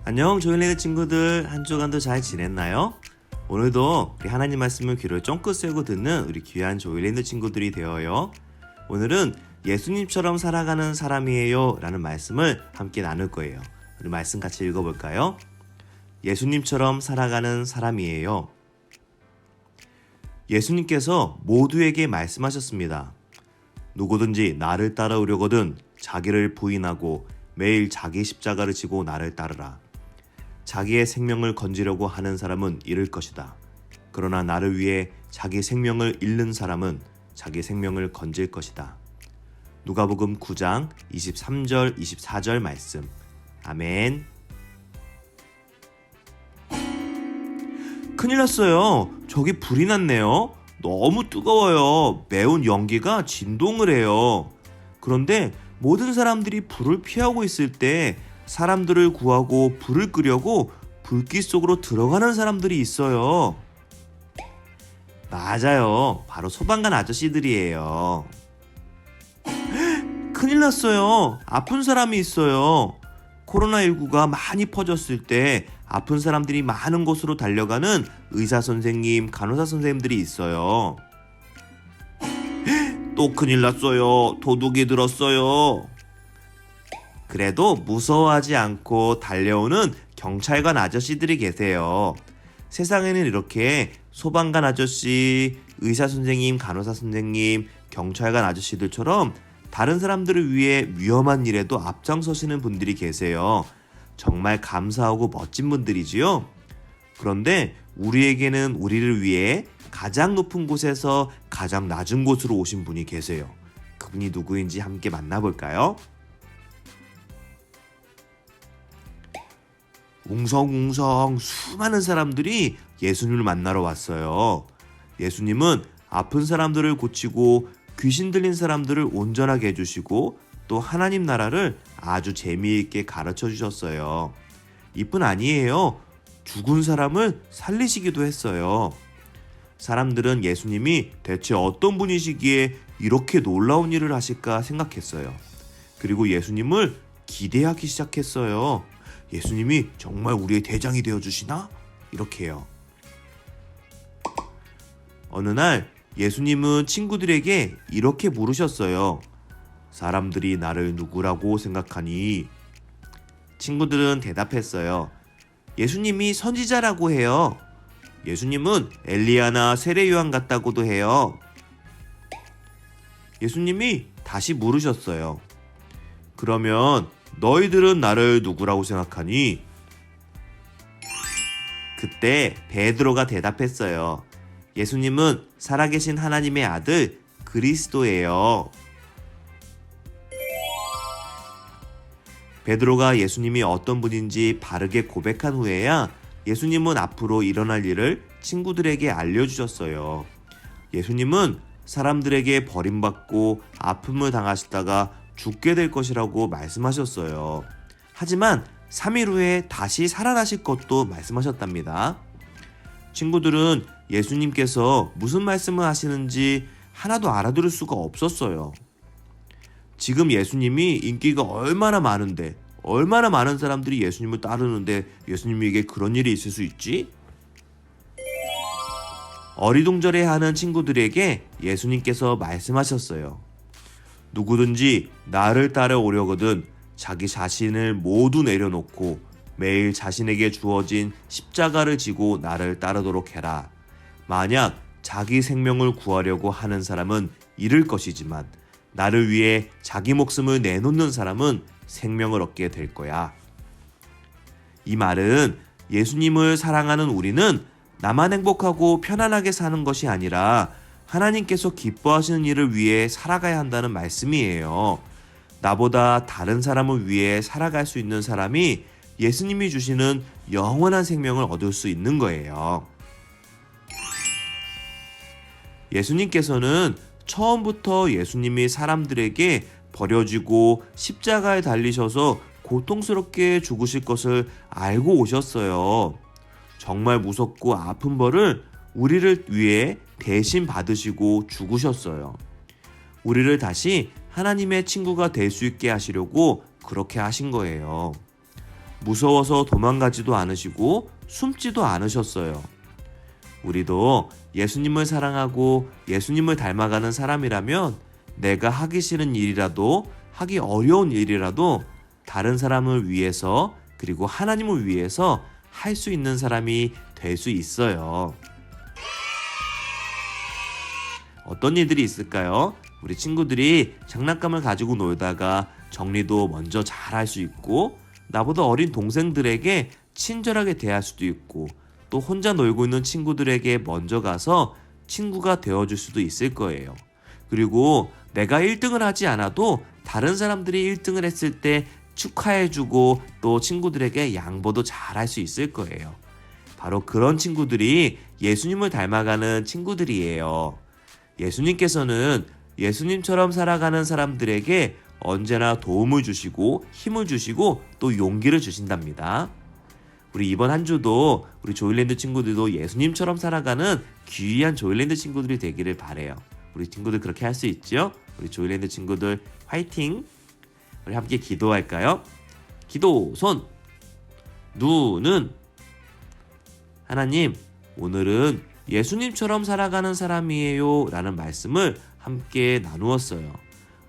안녕 조엘리드 친구들, 한 주간도 잘 지냈나요? 오늘도 우리 하나님 말씀을 귀를 쫑긋 세우고 듣는 우리 귀한 조엘리드 친구들이 되어요. 오늘은 예수님처럼 살아가는 사람이에요 라는 말씀을 함께 나눌 거예요. 우리 말씀 같이 읽어볼까요? 예수님처럼 살아가는 사람이에요. 예수님께서 모두에게 말씀하셨습니다. 누구든지 나를 따라오려거든 자기를 부인하고 매일 자기 십자가를 지고 나를 따르라. 자기의 생명을 건지려고 하는 사람은 잃을 것이다. 그러나 나를 위해 자기 생명을 잃는 사람은 자기 생명을 건질 것이다. 누가복음 9장 23절 24절 말씀. 아멘. 큰일 났어요. 저기 불이 났네요. 너무 뜨거워요. 매운 연기가 진동을 해요. 그런데 모든 사람들이 불을 피하고 있을 때 사람들을 구하고 불을 끄려고 불길 속으로 들어가는 사람들이 있어요. 맞아요. 바로 소방관 아저씨들이에요. 큰일 났어요. 아픈 사람이 있어요. 코로나19가 많이 퍼졌을 때 아픈 사람들이 많은 곳으로 달려가는 의사 선생님, 간호사 선생님들이 있어요. 또 큰일 났어요. 도둑이 들었어요. 그래도 무서워하지 않고 달려오는 경찰관 아저씨들이 계세요. 세상에는 이렇게 소방관 아저씨, 의사 선생님, 간호사 선생님, 경찰관 아저씨들처럼 다른 사람들을 위해 위험한 일에도 앞장서시는 분들이 계세요. 정말 감사하고 멋진 분들이지요. 그런데 우리에게는 우리를 위해 가장 높은 곳에서 가장 낮은 곳으로 오신 분이 계세요. 그분이 누구인지 함께 만나볼까요? 웅성웅성 수많은 사람들이 예수님을 만나러 왔어요. 예수님은 아픈 사람들을 고치고 귀신 들린 사람들을 온전하게 해주시고 또 하나님 나라를 아주 재미있게 가르쳐 주셨어요. 이뿐 아니에요. 죽은 사람을 살리시기도 했어요. 사람들은 예수님이 대체 어떤 분이시기에 이렇게 놀라운 일을 하실까 생각했어요. 그리고 예수님을 기대하기 시작했어요. 예수님이 정말 우리의 대장이 되어주시나? 이렇게요. 어느 날 예수님은 친구들에게 이렇게 물으셨어요. 사람들이 나를 누구라고 생각하니? 친구들은 대답했어요. 예수님이 선지자라고 해요. 예수님은 엘리야나 세례요한 같다고도 해요. 예수님이 다시 물으셨어요. 그러면 너희들은 나를 누구라고 생각하니? 그때 베드로가 대답했어요. 예수님은 살아계신 하나님의 아들 그리스도예요. 베드로가 예수님이 어떤 분인지 바르게 고백한 후에야 예수님은 앞으로 일어날 일을 친구들에게 알려주셨어요. 예수님은 사람들에게 버림받고 아픔을 당하시다가 죽게 될 것이라고 말씀하셨어요. 하지만 3일 후에 다시 살아나실 것도 말씀하셨답니다. 친구들은 예수님께서 무슨 말씀을 하시는지 하나도 알아들을 수가 없었어요. 지금 예수님이 인기가 얼마나 많은데, 얼마나 많은 사람들이 예수님을 따르는데 예수님에게 그런 일이 있을 수 있지? 어리둥절해하는 친구들에게 예수님께서 말씀하셨어요. 누구든지 나를 따라오려거든 자기 자신을 모두 내려놓고 매일 자신에게 주어진 십자가를 지고 나를 따르도록 해라. 만약 자기 생명을 구하려고 하는 사람은 잃을 것이지만 나를 위해 자기 목숨을 내놓는 사람은 생명을 얻게 될 거야. 이 말은 예수님을 사랑하는 우리는 나만 행복하고 편안하게 사는 것이 아니라 하나님께서 기뻐하시는 일을 위해 살아가야 한다는 말씀이에요. 나보다 다른 사람을 위해 살아갈 수 있는 사람이 예수님이 주시는 영원한 생명을 얻을 수 있는 거예요. 예수님께서는 처음부터 예수님이 사람들에게 버려지고 십자가에 달리셔서 고통스럽게 죽으실 것을 알고 오셨어요. 정말 무섭고 아픈 벌을 우리를 위해 대신 받으시고 죽으셨어요. 우리를 다시 하나님의 친구가 될 수 있게 하시려고 그렇게 하신 거예요. 무서워서 도망가지도 않으시고 숨지도 않으셨어요. 우리도 예수님을 사랑하고 예수님을 닮아가는 사람이라면 내가 하기 싫은 일이라도 하기 어려운 일이라도 다른 사람을 위해서 그리고 하나님을 위해서 할 수 있는 사람이 될 수 있어요. 어떤 일들이 있을까요? 우리 친구들이 장난감을 가지고 놀다가 정리도 먼저 잘 할 수 있고 나보다 어린 동생들에게 친절하게 대할 수도 있고 또 혼자 놀고 있는 친구들에게 먼저 가서 친구가 되어줄 수도 있을 거예요. 그리고 내가 1등을 하지 않아도 다른 사람들이 1등을 했을 때 축하해주고 또 친구들에게 양보도 잘 할 수 있을 거예요. 바로 그런 친구들이 예수님을 닮아가는 친구들이에요. 예수님께서는 예수님처럼 살아가는 사람들에게 언제나 도움을 주시고 힘을 주시고 또 용기를 주신답니다. 우리 이번 한 주도 우리 조일랜드 친구들도 예수님처럼 살아가는 귀한 조일랜드 친구들이 되기를 바래요. 우리 친구들 그렇게 할 수 있죠? 우리 조일랜드 친구들 화이팅! 우리 함께 기도할까요? 기도 손! 눈은 하나님, 오늘은 예수님처럼 살아가는 사람이에요 라는 말씀을 함께 나누었어요.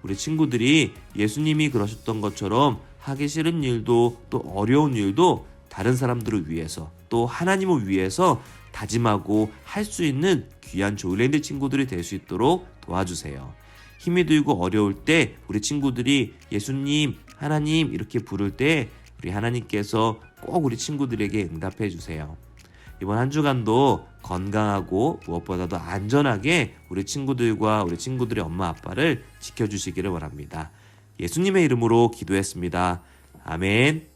우리 친구들이 예수님이 그러셨던 것처럼 하기 싫은 일도 또 어려운 일도 다른 사람들을 위해서 또 하나님을 위해서 다짐하고 할 수 있는 귀한 조일랜드 친구들이 될 수 있도록 도와주세요. 힘이 들고 어려울 때 우리 친구들이 예수님, 하나님 이렇게 부를 때 우리 하나님께서 꼭 우리 친구들에게 응답해 주세요. 이번 한 주간도 건강하고 무엇보다도 안전하게 우리 친구들과 우리 친구들의 엄마 아빠를 지켜주시기를 바랍니다. 예수님의 이름으로 기도했습니다. 아멘.